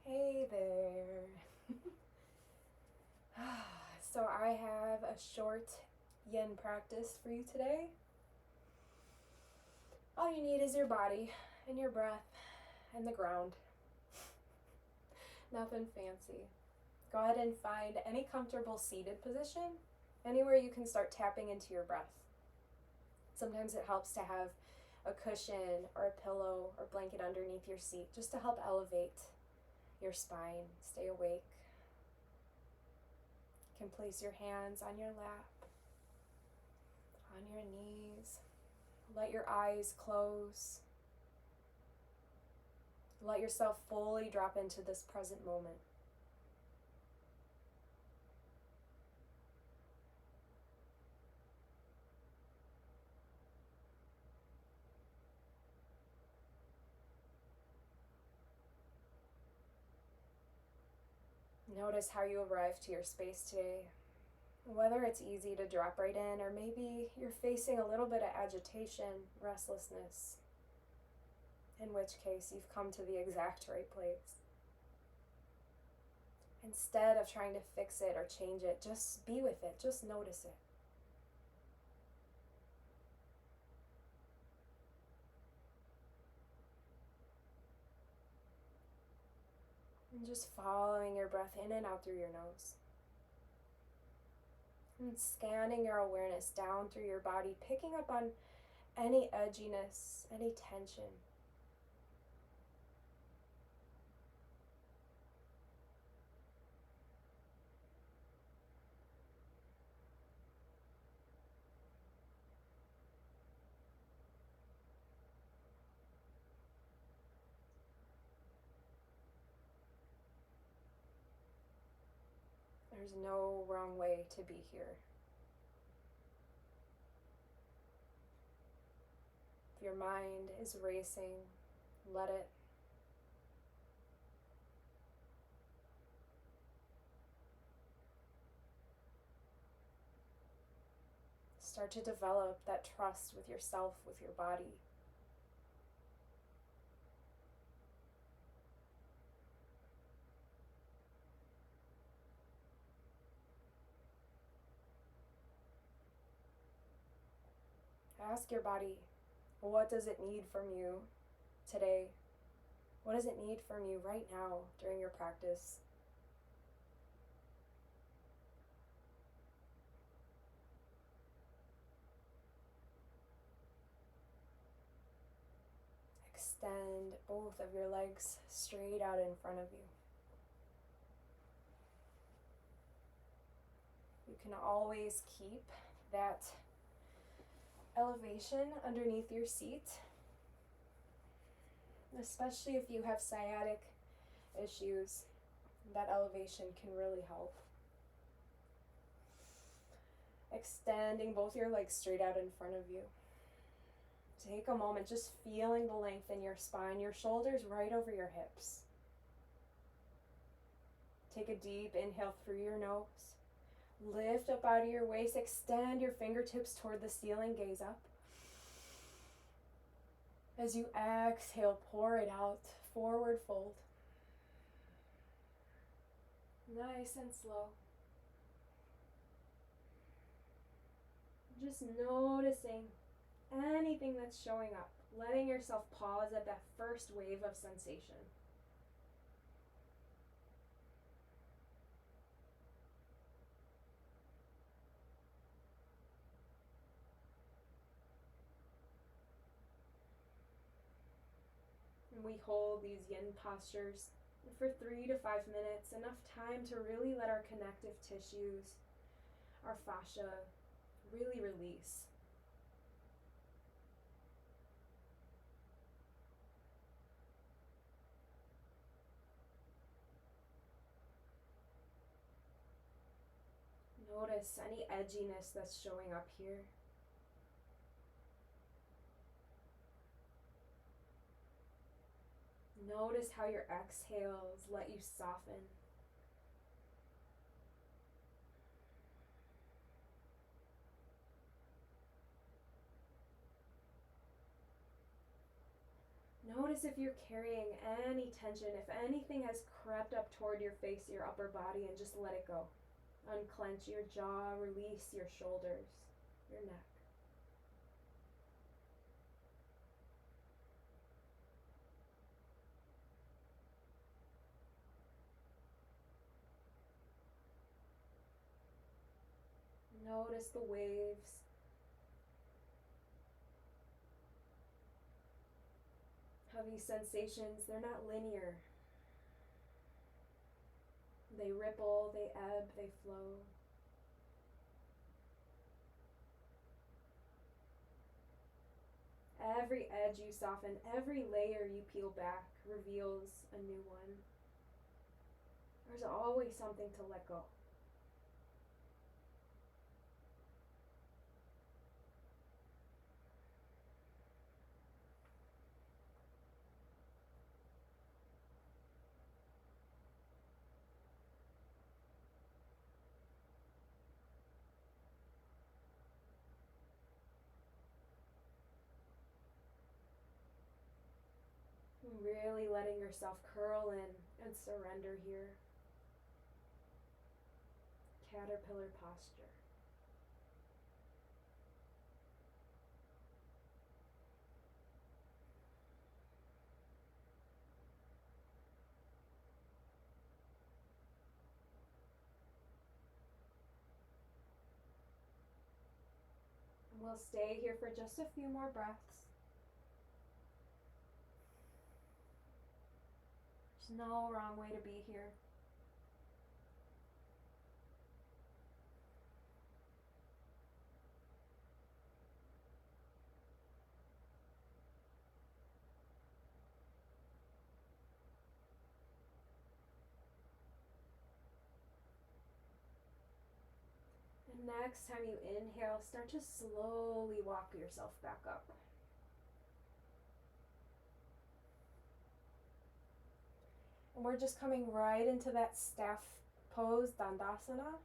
Hey there. So I have a short yin practice for you today. All you need is your body and your breath and the ground. Nothing fancy. Go ahead and find any comfortable seated position, anywhere you can start tapping into your breath. Sometimes it helps to have a cushion or a pillow or blanket underneath your seat just to help elevate your spine, stay awake. You can place your hands on your lap, on your knees. Let your eyes close. Let yourself fully drop into this present moment. Notice how you arrive to your space today. Whether it's easy to drop right in, or maybe you're facing a little bit of agitation, restlessness, in which case you've come to the exact right place. Instead of trying to fix it or change it, just be with it, just notice it. And just following your breath in and out through your nose. And scanning your awareness down through your body, picking up on any edginess, any tension. There's no wrong way to be here. If your mind is racing, let it. Start to develop that trust with yourself, with your body. Ask your body, what does it need from you today? What does it need from you right now during your practice? Extend both of your legs straight out in front of you. You can always keep that elevation underneath your seat, especially if you have sciatic issues. That elevation can really help. Extending both your legs straight out in front of you. Take a moment just feeling the length in your spine, your shoulders right over your hips. Take a deep inhale through your nose. Lift up out of your waist, extend your fingertips toward the ceiling, gaze up. As you exhale, pour it out, forward fold. Nice and slow. Just noticing anything that's showing up, letting yourself pause at that first wave of sensation. And we hold these yin postures for 3 to 5 minutes, enough time to really let our connective tissues, our fascia, really release. Notice any edginess that's showing up here. Notice how your exhales let you soften. Notice if you're carrying any tension, if anything has crept up toward your face, your upper body, and just let it go. Unclench your jaw, release your shoulders, your neck. Notice the waves. How these sensations, they're not linear. They ripple, they ebb, they flow. Every edge you soften, every layer you peel back reveals a new one. There's always something to let go. Really letting yourself curl in and surrender here. Caterpillar posture. And we'll stay here for just a few more breaths. There's no wrong way to be here. And next time you inhale, start to slowly walk yourself back up. And we're just coming right into that staff pose, Dandasana.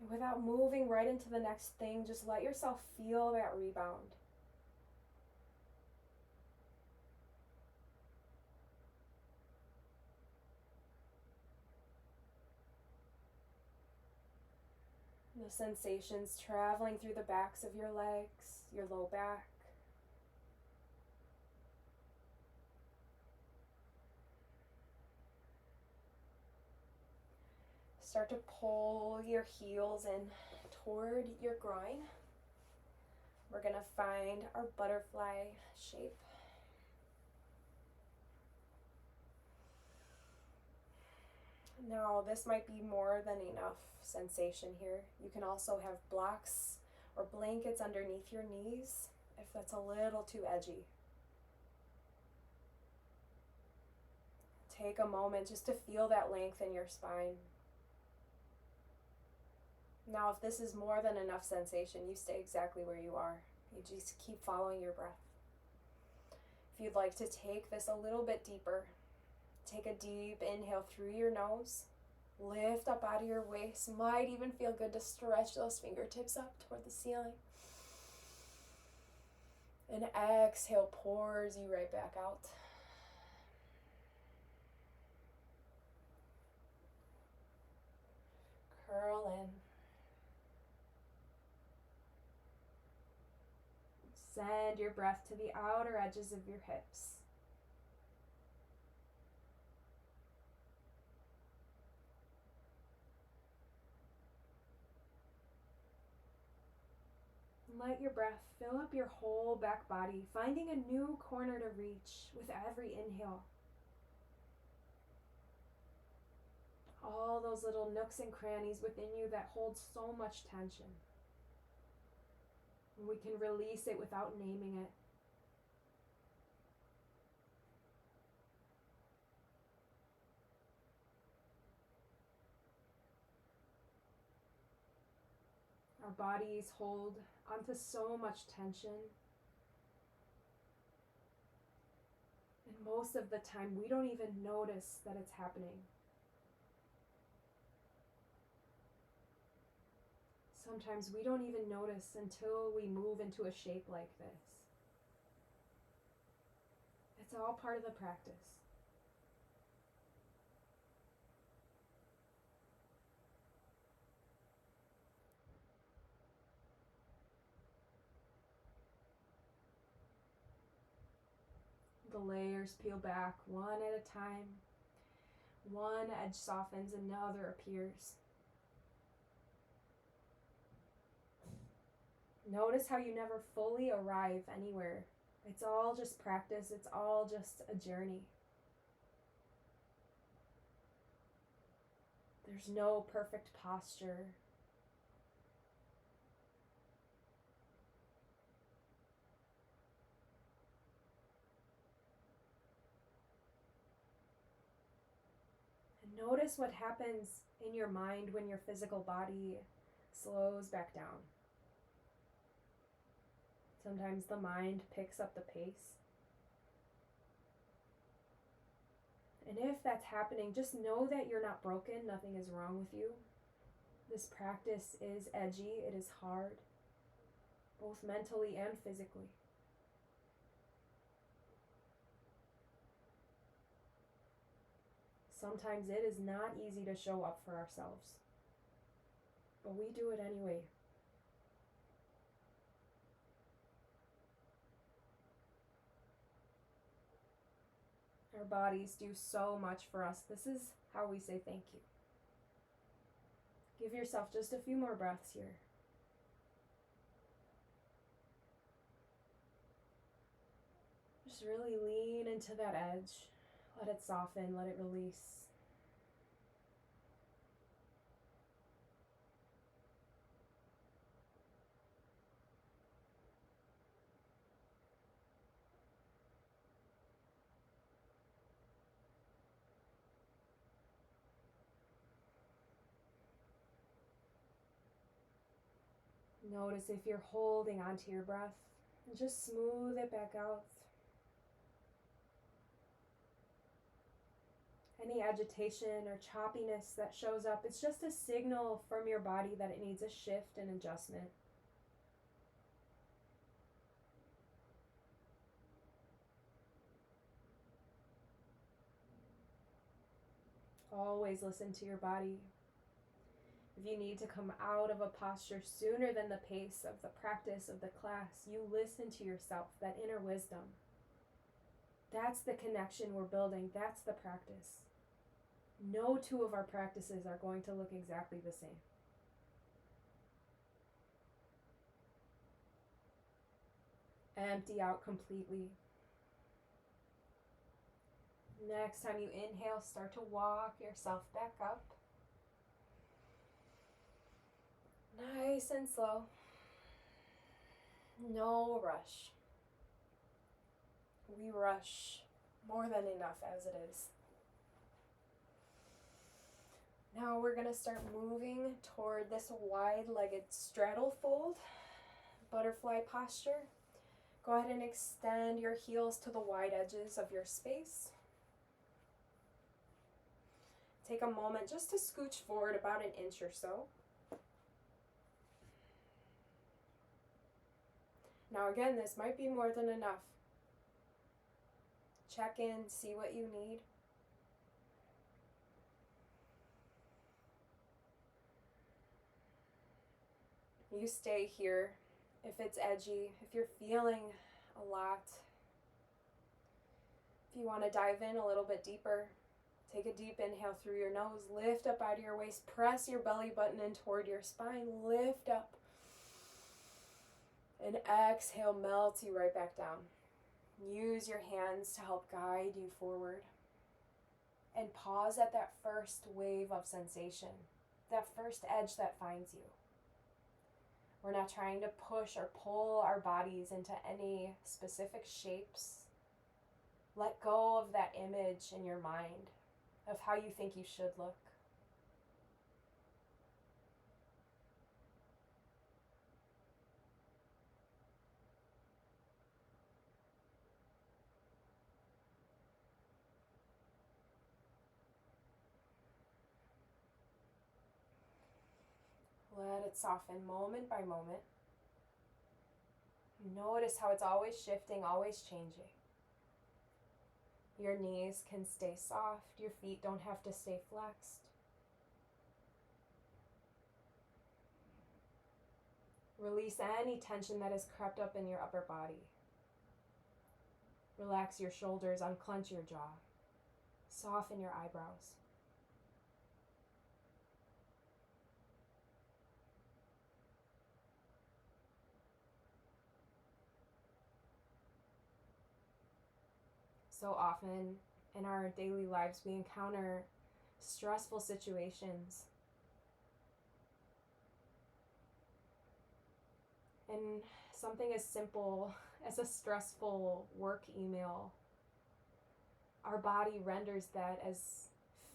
And without moving right into the next thing, just let yourself feel that rebound. The sensations traveling through the backs of your legs, your low back. Start to pull your heels in toward your groin. We're going to find our butterfly shape. Now, this might be more than enough sensation here. You can also have blocks or blankets underneath your knees if that's a little too edgy. Take a moment just to feel that length in your spine. Now, if this is more than enough sensation, you stay exactly where you are. You just keep following your breath. If you'd like to take this a little bit deeper, take a deep inhale through your nose. Lift up out of your waist. Might even feel good to stretch those fingertips up toward the ceiling. And exhale pours you right back out. Curl in. Send your breath to the outer edges of your hips. Let your breath fill up your whole back body, finding a new corner to reach with every inhale. All those little nooks and crannies within you that hold so much tension. And we can release it without naming it. Our bodies hold onto so much tension. And most of the time, we don't even notice that it's happening. Sometimes we don't even notice until we move into a shape like this. It's all part of the practice. The layers peel back one at a time. One edge softens, another appears. Notice how you never fully arrive anywhere. It's all just practice. It's all just a journey. There's no perfect posture. And notice what happens in your mind when your physical body slows back down. Sometimes the mind picks up the pace. And if that's happening, just know that you're not broken. Nothing is wrong with you. This practice is edgy. It is hard, both mentally and physically. Sometimes it is not easy to show up for ourselves, but we do it anyway. Our bodies do so much for us. This is how we say thank you. Give yourself just a few more breaths here. Just really lean into that edge. Let it soften, let it release. Notice if you're holding onto your breath, and just smooth it back out. Any agitation or choppiness that shows up, it's just a signal from your body that it needs a shift and adjustment. Always listen to your body. If you need to come out of a posture sooner than the pace of the practice of the class, you listen to yourself, that inner wisdom. That's the connection we're building. That's the practice. No two of our practices are going to look exactly the same. Empty out completely. Next time you inhale, start to walk yourself back up. Nice and slow. No rush. We rush more than enough as it is. Now we're going to start moving toward this wide-legged straddle fold, butterfly posture. Go ahead and extend your heels to the wide edges of your space. Take a moment just to scooch forward about an inch or so. Now again, this might be more than enough. Check in, see what you need. You stay here if it's edgy, if you're feeling a lot. If you want to dive in a little bit deeper, take a deep inhale through your nose, lift up out of your waist, press your belly button in toward your spine, lift up. And exhale, melts you right back down. Use your hands to help guide you forward. And pause at that first wave of sensation, that first edge that finds you. We're not trying to push or pull our bodies into any specific shapes. Let go of that image in your mind of how you think you should look. Let it soften moment by moment. Notice how it's always shifting, always changing. Your knees can stay soft. Your feet don't have to stay flexed. Release any tension that has crept up in your upper body. Relax your shoulders, unclench your jaw. Soften your eyebrows. So often in our daily lives, we encounter stressful situations. And something as simple as a stressful work email, our body renders that as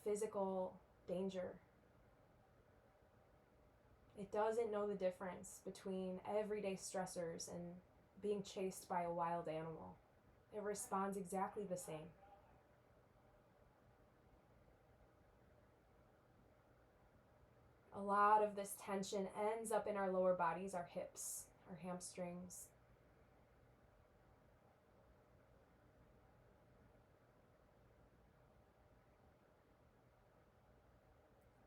physical danger. It doesn't know the difference between everyday stressors and being chased by a wild animal. It responds exactly the same. A lot of this tension ends up in our lower bodies, our hips, our hamstrings.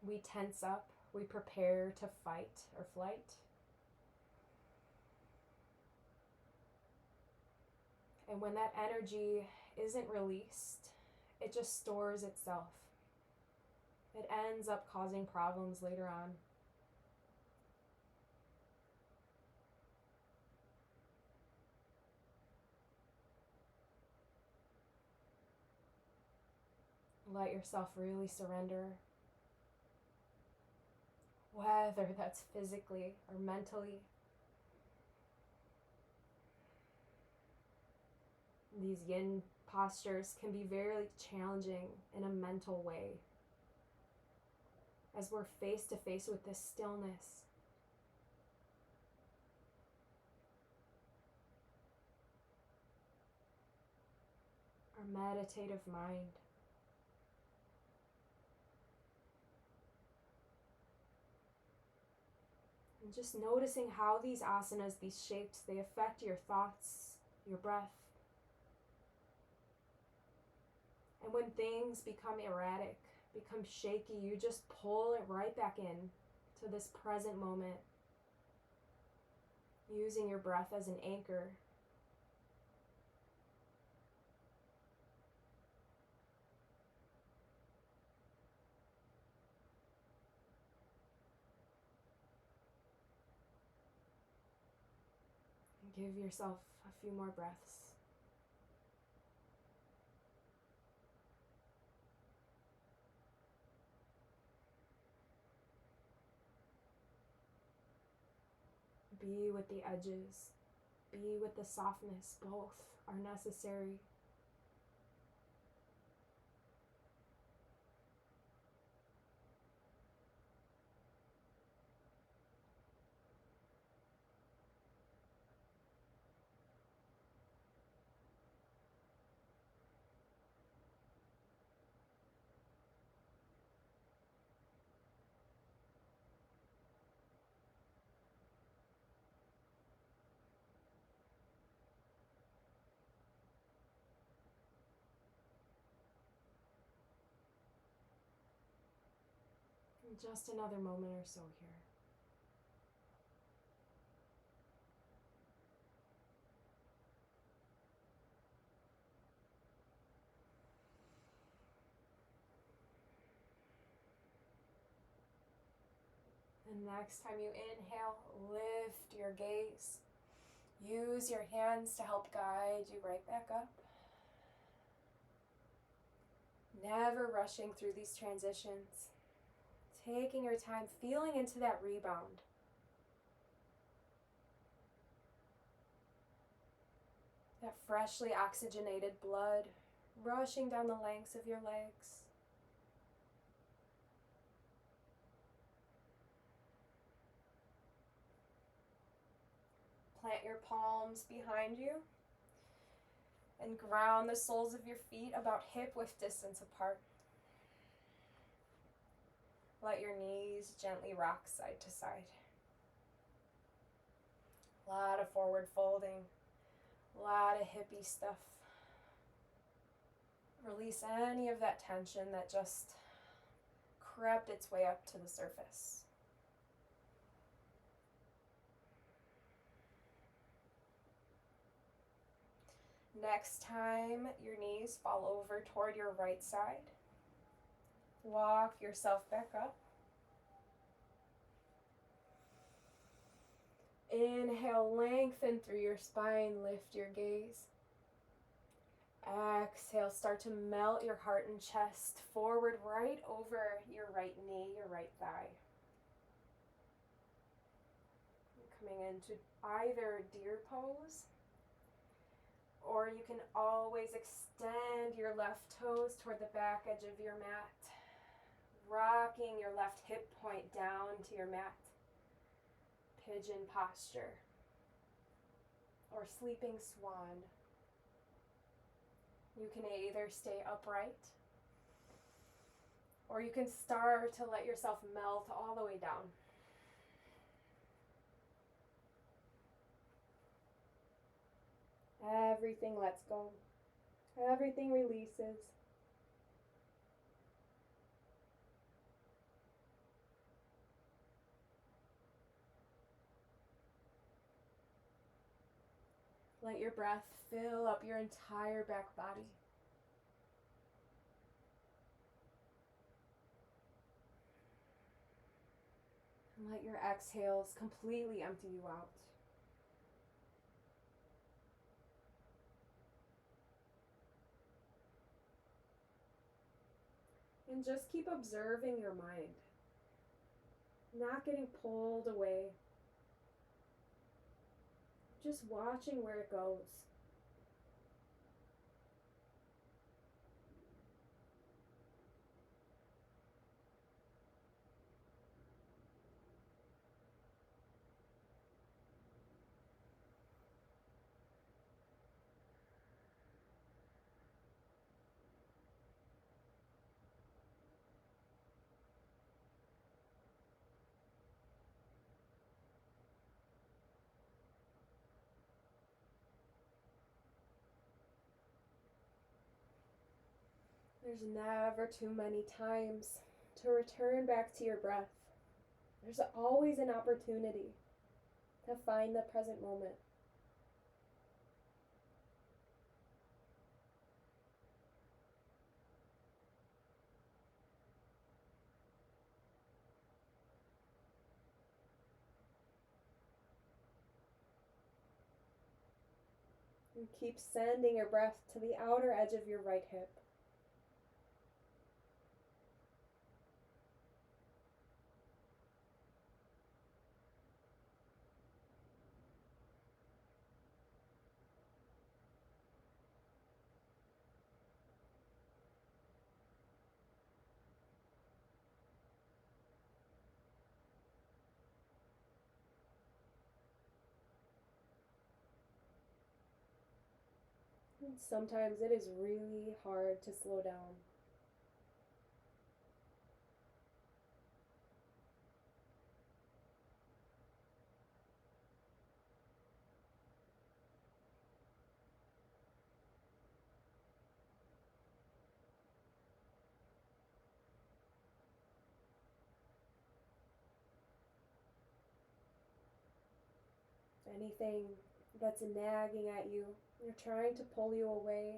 We tense up, we prepare to fight or flight. And when that energy isn't released, it just stores itself. It ends up causing problems later on. Let yourself really surrender. Whether that's physically or mentally. These yin postures can be very challenging in a mental way, as we're face to face with this stillness. Our meditative mind. And just noticing how these asanas, these shapes, they affect your thoughts, your breath. And when things become erratic, become shaky, you just pull it right back in to this present moment, using your breath as an anchor. And give yourself a few more breaths. Be with the edges. Be with the softness. Both are necessary. And just another moment or so here. And next time you inhale, lift your gaze. Use your hands to help guide you right back up. Never rushing through these transitions. Taking your time, feeling into that rebound. That freshly oxygenated blood rushing down the lengths of your legs. Plant your palms behind you and ground the soles of your feet about hip-width distance apart. Let your knees gently rock side to side. A lot of forward folding, a lot of hippie stuff. Release any of that tension that just crept its way up to the surface. Next time your knees fall over toward your right side, walk yourself back up. Inhale, lengthen through your spine, lift your gaze. Exhale, start to melt your heart and chest forward right over your right knee, your right thigh. Coming into either deer pose, or you can always extend your left toes toward the back edge of your mat, rocking your left hip point down to your mat. Pigeon posture or sleeping swan. You can either stay upright or you can start to let yourself melt all the way down. Everything lets go. Everything releases. Let your breath fill up your entire back body. And let your exhales completely empty you out. And just keep observing your mind, not getting pulled away, just watching where it goes. There's never too many times to return back to your breath. There's always an opportunity to find the present moment. And keep sending your breath to the outer edge of your right hip. And sometimes it is really hard to slow down. Anything that's nagging at you, you're trying to pull you away,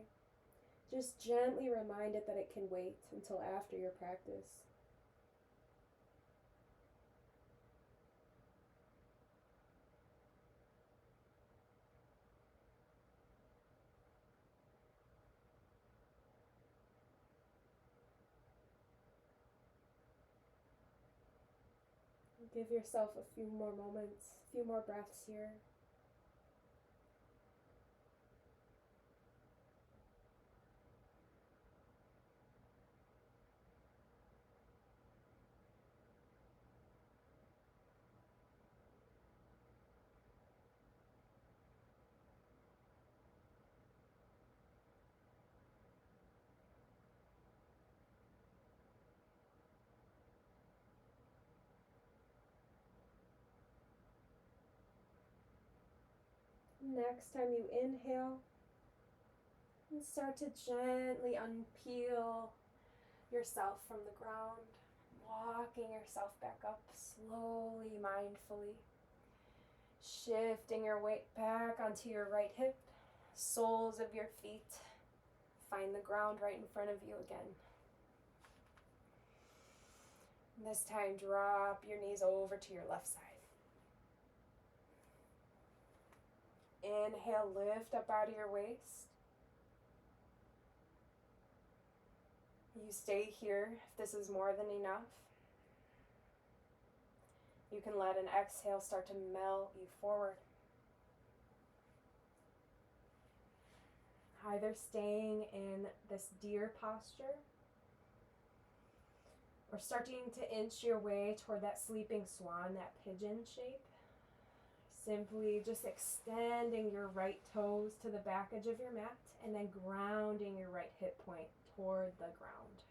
just gently remind it that it can wait until after your practice. Give yourself a few more moments, a few more breaths here. Next time you inhale, And start to gently unpeel yourself from the ground, walking yourself back up slowly, mindfully. Shifting your weight back onto your right hip, soles of your feet find the ground right in front of you again. And this time, drop your knees over to your left side. Inhale, lift up out of your waist. You stay here if this is more than enough. You can let an exhale start to melt you forward. Either staying in this deer posture or starting to inch your way toward that sleeping swan, that pigeon shape. Simply just extending your right toes to the back edge of your mat and then grounding your right hip point toward the ground.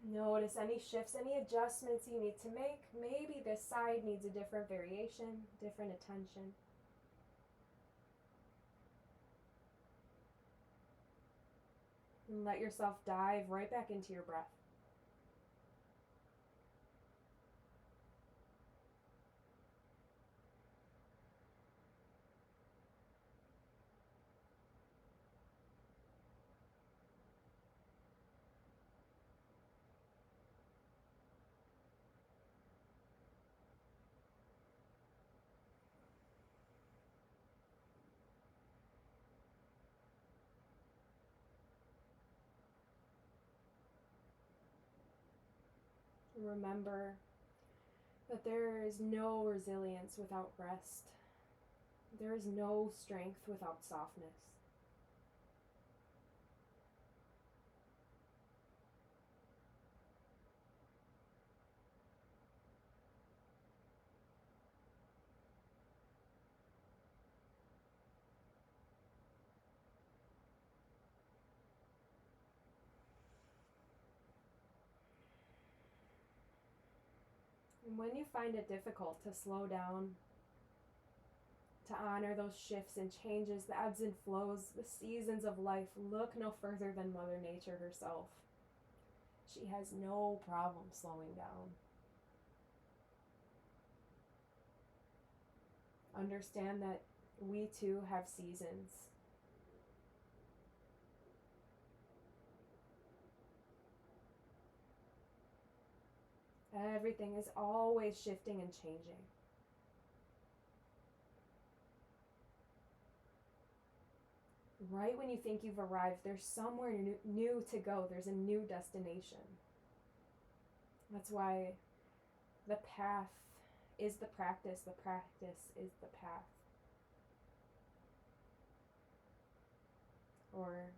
Notice any shifts, any adjustments you need to make. Maybe this side needs a different variation, different attention. And let yourself dive right back into your breath. Remember that there is no resilience without rest. There is no strength without softness. And when you find it difficult to slow down, to honor those shifts and changes, the ebbs and flows, the seasons of life, look no further than Mother Nature herself. She has no problem slowing down. Understand that we too have seasons. Everything is always shifting and changing. Right when you think you've arrived, there's somewhere new to go. There's a new destination. That's why the path is the practice is the path. Or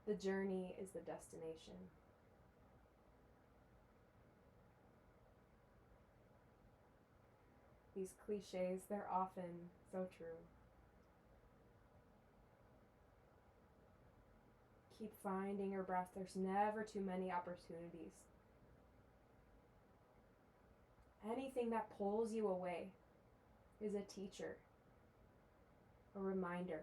the journey is the destination. These cliches, they're often so true. Keep finding your breath. There's never too many opportunities. Anything that pulls you away is a teacher, a reminder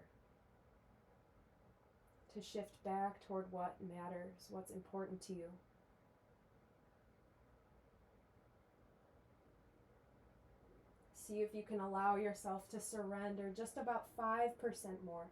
to shift back toward what matters, what's important to you. See if you can allow yourself to surrender just about 5% more.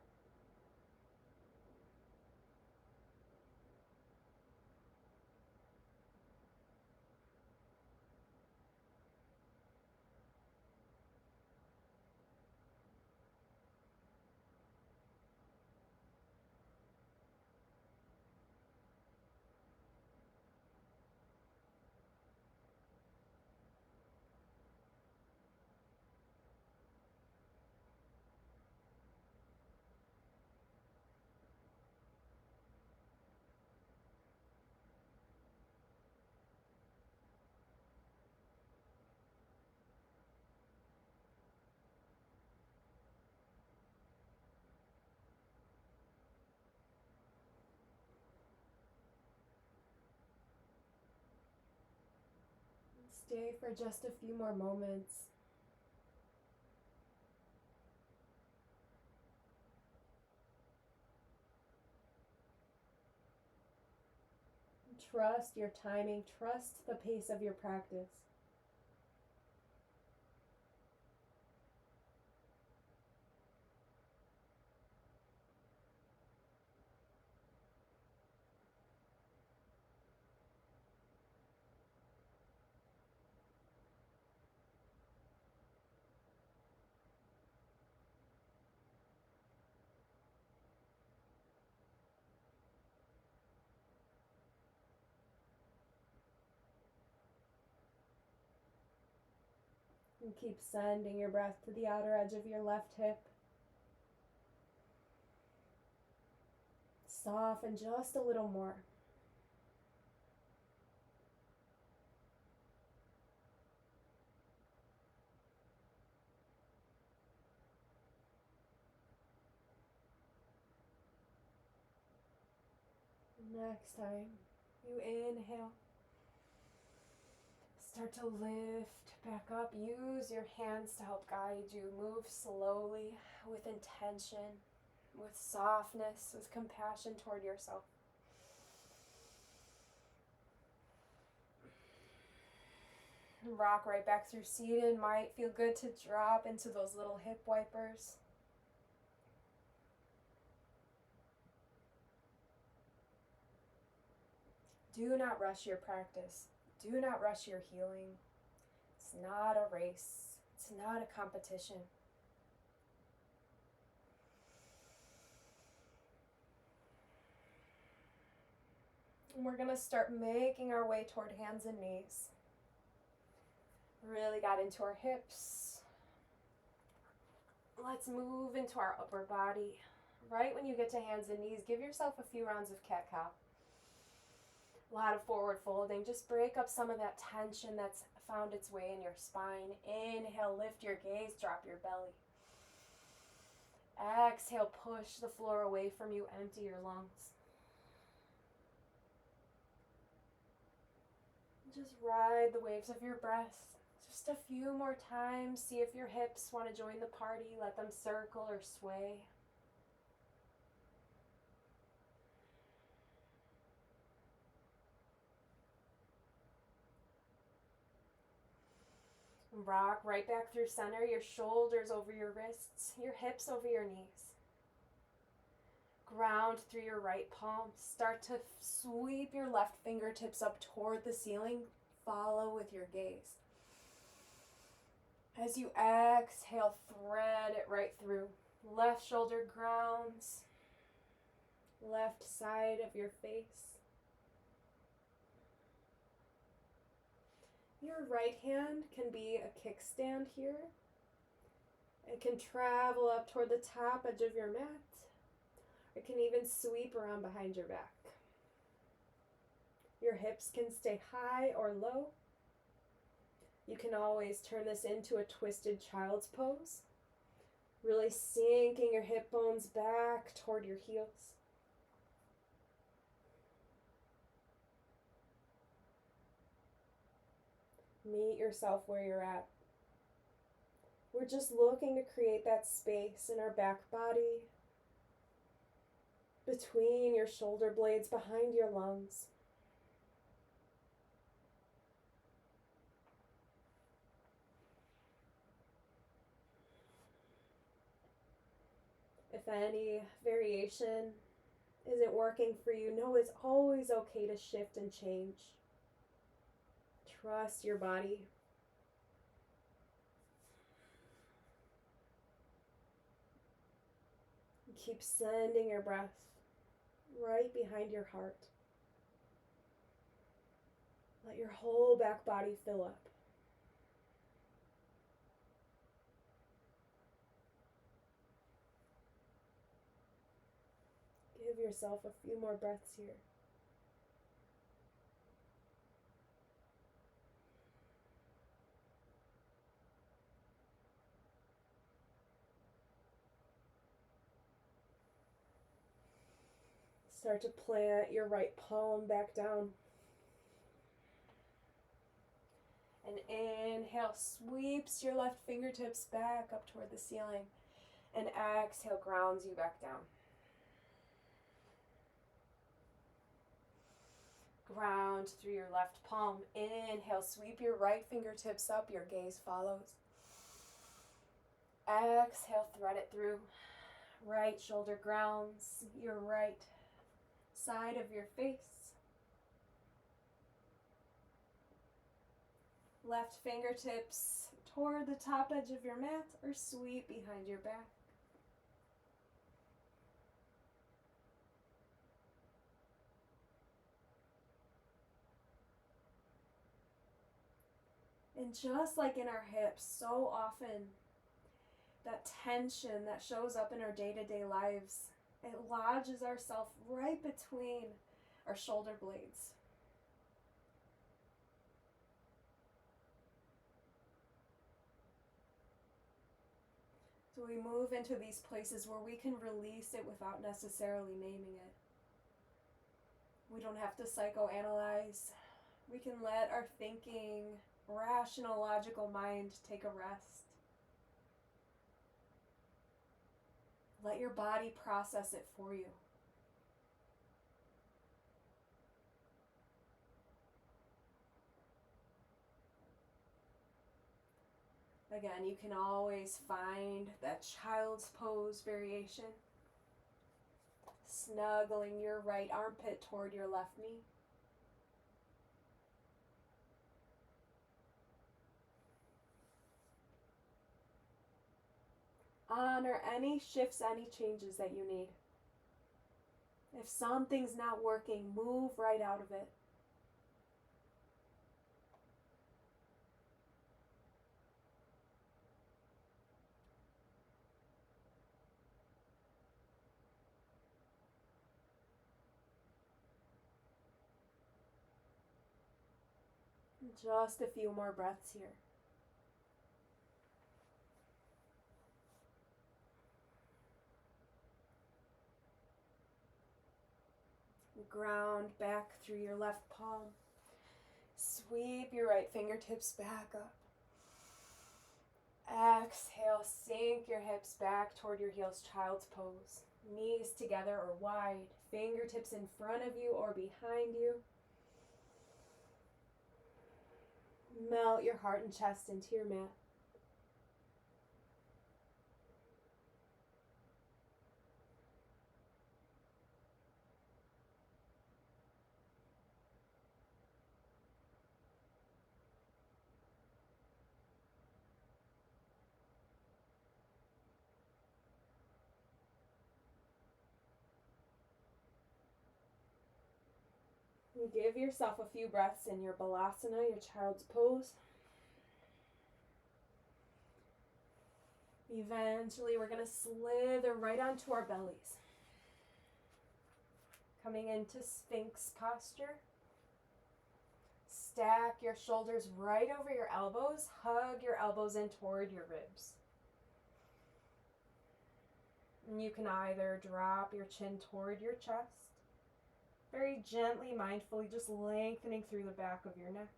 Stay for just a few more moments. Trust your timing. Trust the pace of your practice. And keep sending your breath to the outer edge of your left hip. Soften just a little more. Next time you inhale, start to lift back up. Use your hands to help guide you. Move slowly with intention, with softness, with compassion toward yourself. Rock right back through seated. Might feel good to drop into those little hip wipers. Do not rush your practice. Do not rush your healing. It's not a race. It's not a competition. And we're going to start making our way toward hands and knees. Really got into our hips. Let's move into our upper body. Right when you get to hands and knees, give yourself a few rounds of cat-cow. A lot of forward folding. Just break up some of that tension that's found its way in your spine. Inhale, lift your gaze, drop your belly. Exhale, push the floor away from you, empty your lungs. Just ride the waves of your breath. Just a few more times. See if your hips want to join the party. Let them circle or sway. Rock right back through center, your shoulders over your wrists, your hips over your knees. Ground through your right palm. Start to sweep your left fingertips up toward the ceiling. Follow with your gaze. As you exhale, thread it right through. Left shoulder grounds. Left side of your face. Your right hand can be a kickstand here. It can travel up toward the top edge of your mat. It can even sweep around behind your back. Your hips can stay high or low. You can always turn this into a twisted child's pose. Really sinking your hip bones back toward your heels. Meet yourself where you're at. We're just looking to create that space in our back body, between your shoulder blades, behind your lungs. If any variation isn't working for you, know it's always okay to shift and change. Trust your body. Keep sending your breath right behind your heart. Let your whole back body fill up. Give yourself a few more breaths here. Start to plant your right palm back down. And inhale, sweeps your left fingertips back up toward the ceiling. And exhale, grounds you back down. ground through your left palm. Inhale, sweep your right fingertips up, your gaze follows. Exhale, thread it through. Right shoulder grounds your right side of your face. Left fingertips toward the top edge of your mat or sweep behind your back. And just like in our hips, so often that tension that shows up in our day-to-day lives, it lodges ourselves right between our shoulder blades. So we move into these places where we can release it without necessarily naming it. We don't have to psychoanalyze. We can let our thinking, rational, logical mind take a rest. Let your body process it for you. Again, you can always find that child's pose variation. Snuggling your right armpit toward your left knee. Honor any shifts, any changes that you need. If something's not working, move right out of it. Just a few more breaths here. Ground back through your left palm. Sweep your right fingertips back up. Exhale, sink your hips back toward your heels, child's pose. Knees together or wide, fingertips in front of you or behind you. Melt your heart and chest into your mat. Give yourself a few breaths in your balasana, your child's pose. Eventually, we're going to slither right onto our bellies. Coming into Sphinx posture. Stack your shoulders right over your elbows. Hug your elbows in toward your ribs. And you can either drop your chin toward your chest, very gently, mindfully, just lengthening through the back of your neck.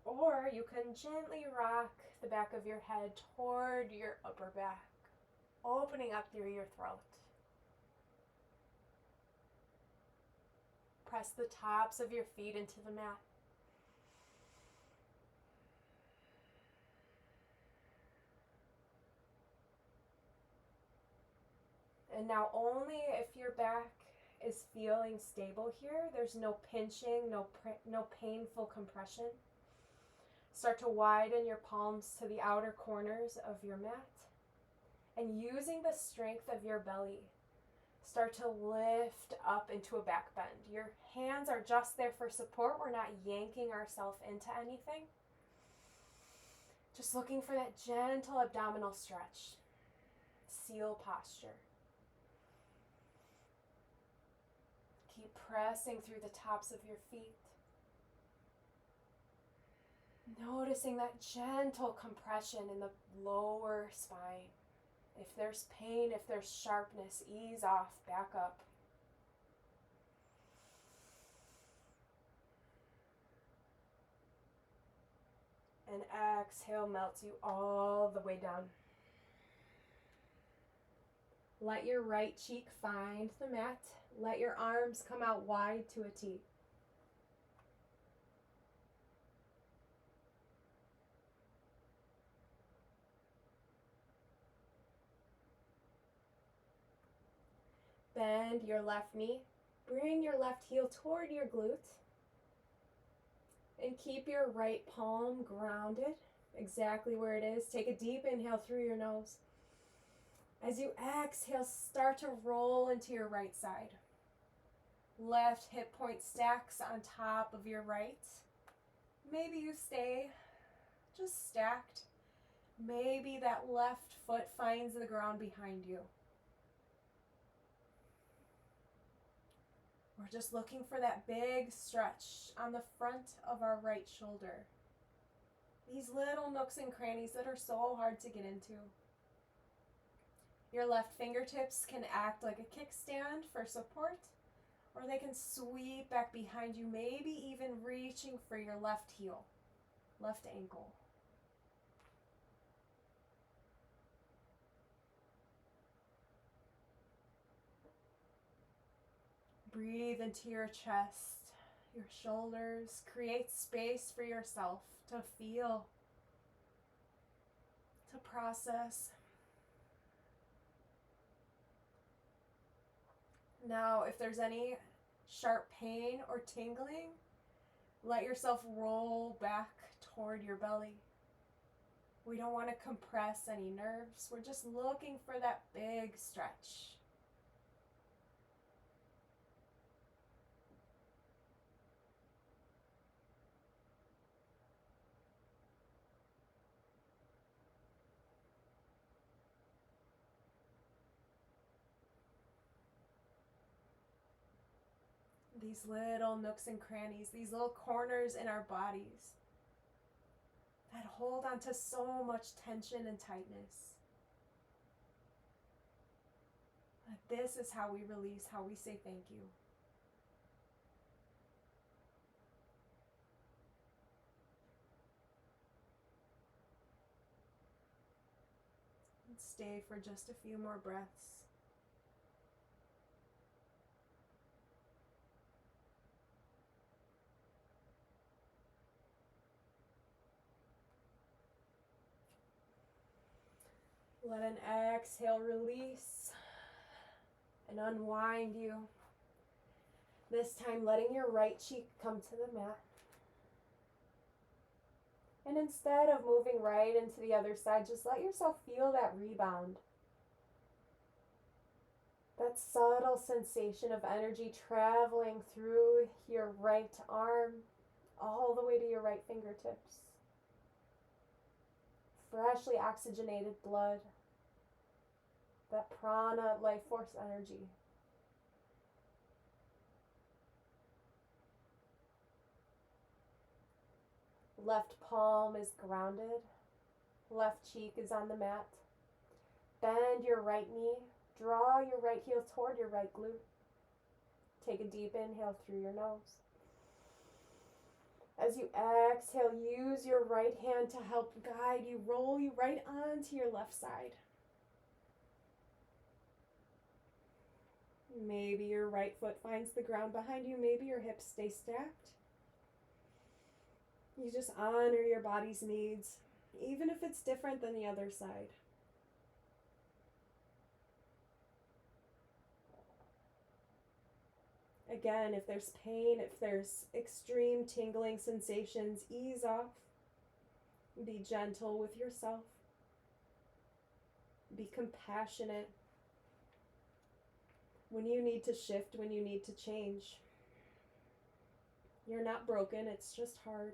Or you can gently rock the back of your head toward your upper back, opening up through your throat. Press the tops of your feet into the mat. And now only if your back is feeling stable here, there's no pinching, no painful compression. Start to widen your palms to the outer corners of your mat. And using the strength of your belly, start to lift up into a back bend. Your hands are just there for support. We're not yanking ourselves into anything. Just looking for that gentle abdominal stretch. Seal posture. Keep pressing through the tops of your feet. Noticing that gentle compression in the lower spine. If there's pain, if there's sharpness, ease off, back up. And exhale melts you all the way down. Let your right cheek find the mat. Let your arms come out wide to a T. Bend your left knee. Bring your left heel toward your glute. And keep your right palm grounded exactly where it is. Take a deep inhale through your nose. As you exhale, start to roll into your right side. Left hip point stacks on top of your right. Maybe you stay just stacked. Maybe that left foot finds the ground behind you. We're just looking for that big stretch on the front of our right shoulder. These little nooks and crannies that are so hard to get into. Your left fingertips can act like a kickstand for support, or they can sweep back behind you, maybe even reaching for your left heel, left ankle. Breathe into your chest, your shoulders. Create space for yourself to feel, to process. Now, if there's any sharp pain or tingling, let yourself roll back toward your belly. We don't want to compress any nerves. We're just looking for that big stretch. These little nooks and crannies, these little corners in our bodies that hold on to so much tension and tightness. This is how we release, how we say thank you. And stay for just a few more breaths. Let an exhale release and unwind you. This time letting your right cheek come to the mat. And instead of moving right into the other side, just let yourself feel that rebound. That subtle sensation of energy traveling through your right arm all the way to your right fingertips. Freshly oxygenated blood. That prana, life force energy. Left palm is grounded. Left cheek is on the mat. Bend your right knee. Draw your right heel toward your right glute. Take a deep inhale through your nose. As you exhale, use your right hand to help guide you, roll you right onto your left side. Maybe your right foot finds the ground behind you. Maybe your hips stay stacked. You just honor your body's needs, even if it's different than the other side. Again, if there's pain, if there's extreme tingling sensations, ease off. Be gentle with yourself. Be compassionate when you need to shift, when you need to change. You're not broken, it's just hard.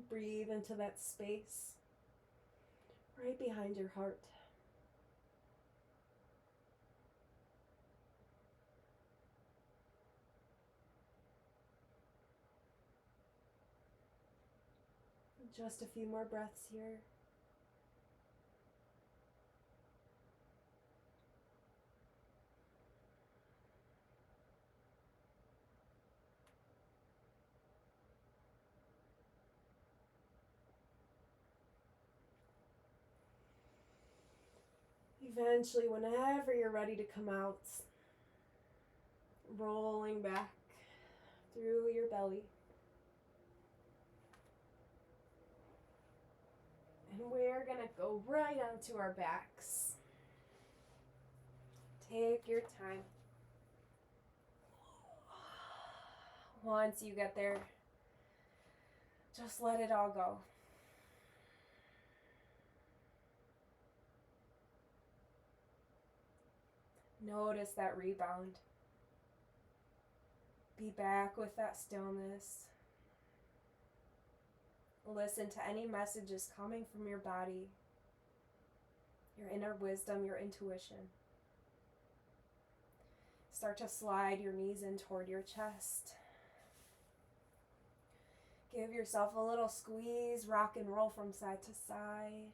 Breathe into that space right behind your heart. Just a few more breaths here. Eventually, whenever you're ready to come out, rolling back through your belly. And we're going to go right onto our backs. Take your time. Once you get there, just let it all go. Notice that rebound. Be back with that stillness. Listen to any messages coming from your body, your inner wisdom, your intuition. Start to slide your knees in toward your chest. Give yourself a little squeeze, rock and roll from side to side.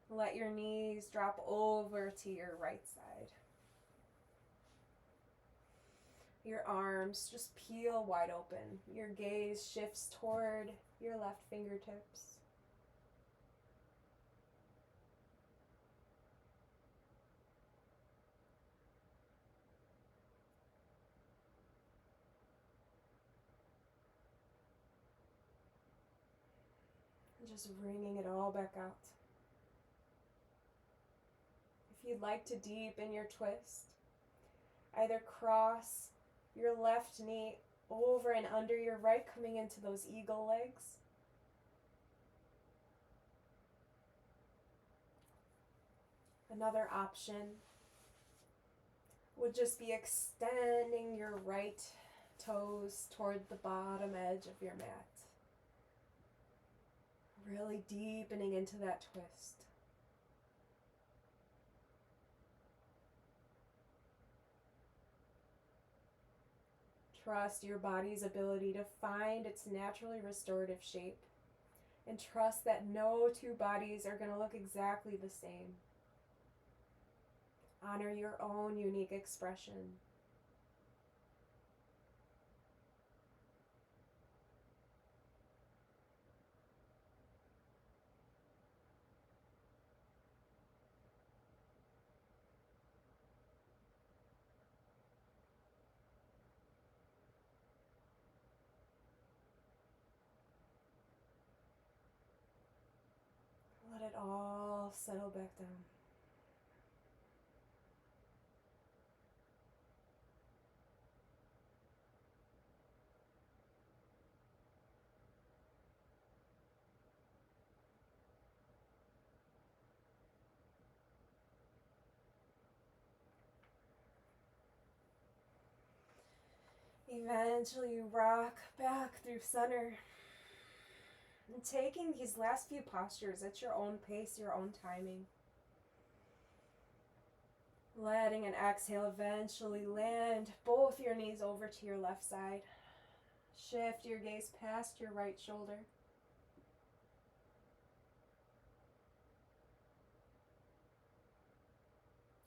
Let your knees drop over to your right side. Your arms just peel wide open. Your gaze shifts toward your left fingertips. Just bringing it all back out. If you'd like to deepen your twist, either cross your left knee over and under your right, coming into those eagle legs. Another option would just be extending your right toes toward the bottom edge of your mat. Really deepening into that twist. Trust your body's ability to find its naturally restorative shape. And trust that no two bodies are going to look exactly the same. Honor your own unique expression. Let it all settle back down. Eventually you rock back through center. And taking these last few postures at your own pace, your own timing. Letting an exhale eventually land both your knees over to your left side. Shift your gaze past your right shoulder.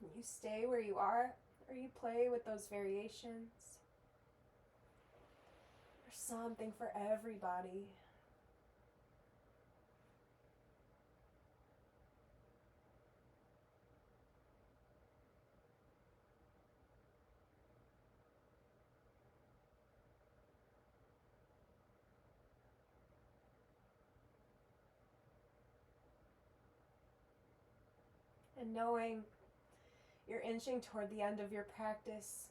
You stay where you are, or you play with those variations. There's something for everybody. And knowing you're inching toward the end of your practice,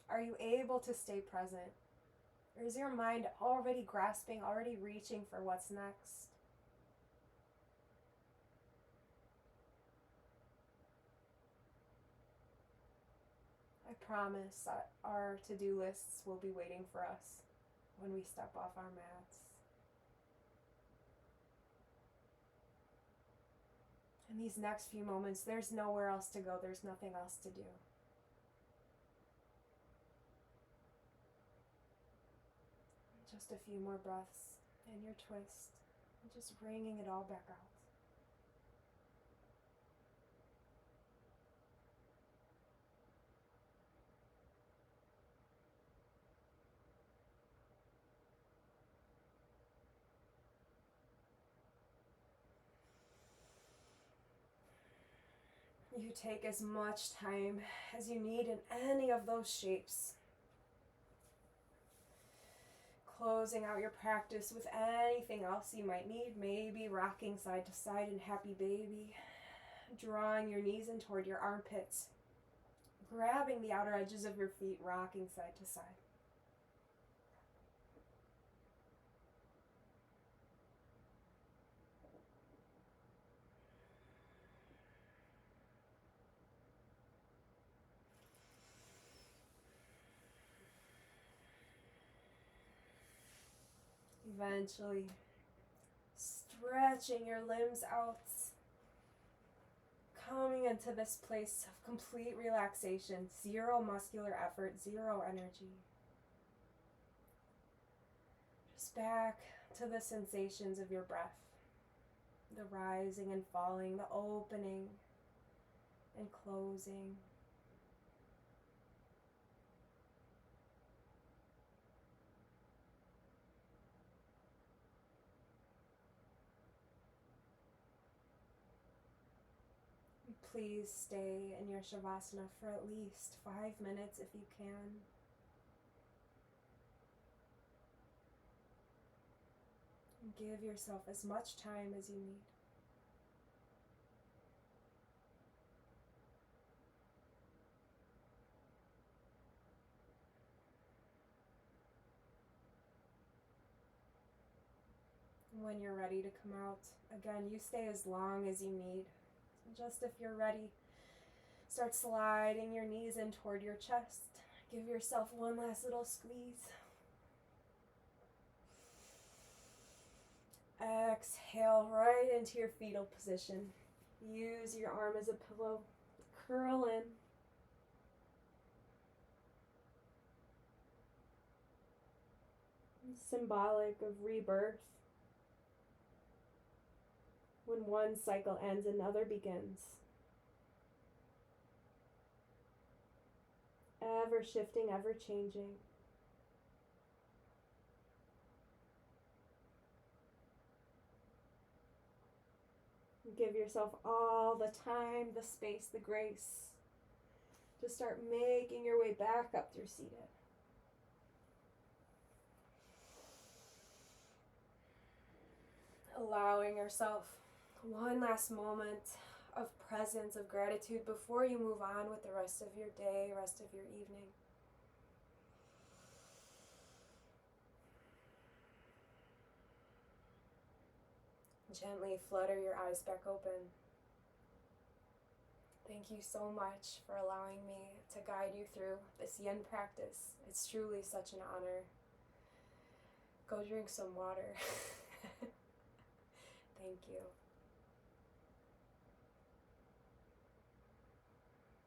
are you able to stay present? Or is your mind already grasping, already reaching for what's next? I promise that our to-do lists will be waiting for us when we step off our mats. In these next few moments, there's nowhere else to go. There's nothing else to do. Just a few more breaths in your twist, and just bringing it all back out. You take as much time as you need in any of those shapes. Closing out your practice with anything else you might need, maybe rocking side to side in happy baby, drawing your knees in toward your armpits, grabbing the outer edges of your feet, rocking side to side. Eventually, stretching your limbs out, coming into this place of complete relaxation, zero muscular effort, zero energy. Just back to the sensations of your breath, the rising and falling, the opening and closing. Please stay in your Shavasana for at least 5 minutes if you can. And give yourself as much time as you need. When you're ready to come out, again, you stay as long as you need. Just if you're ready, start sliding your knees in toward your chest. Give yourself one last little squeeze. Exhale right into your fetal position. Use your arm as a pillow. Curl in. Symbolic of rebirth. When one cycle ends, another begins. Ever shifting, ever changing. Give yourself all the time, the space, the grace to start making your way back up through seated. Allowing yourself one last moment of presence, of gratitude before you move on with the rest of your day, rest of your evening. Gently flutter your eyes back open. Thank you so much for allowing me to guide you through this yin practice. It's truly such an honor. Go drink some water. Thank you.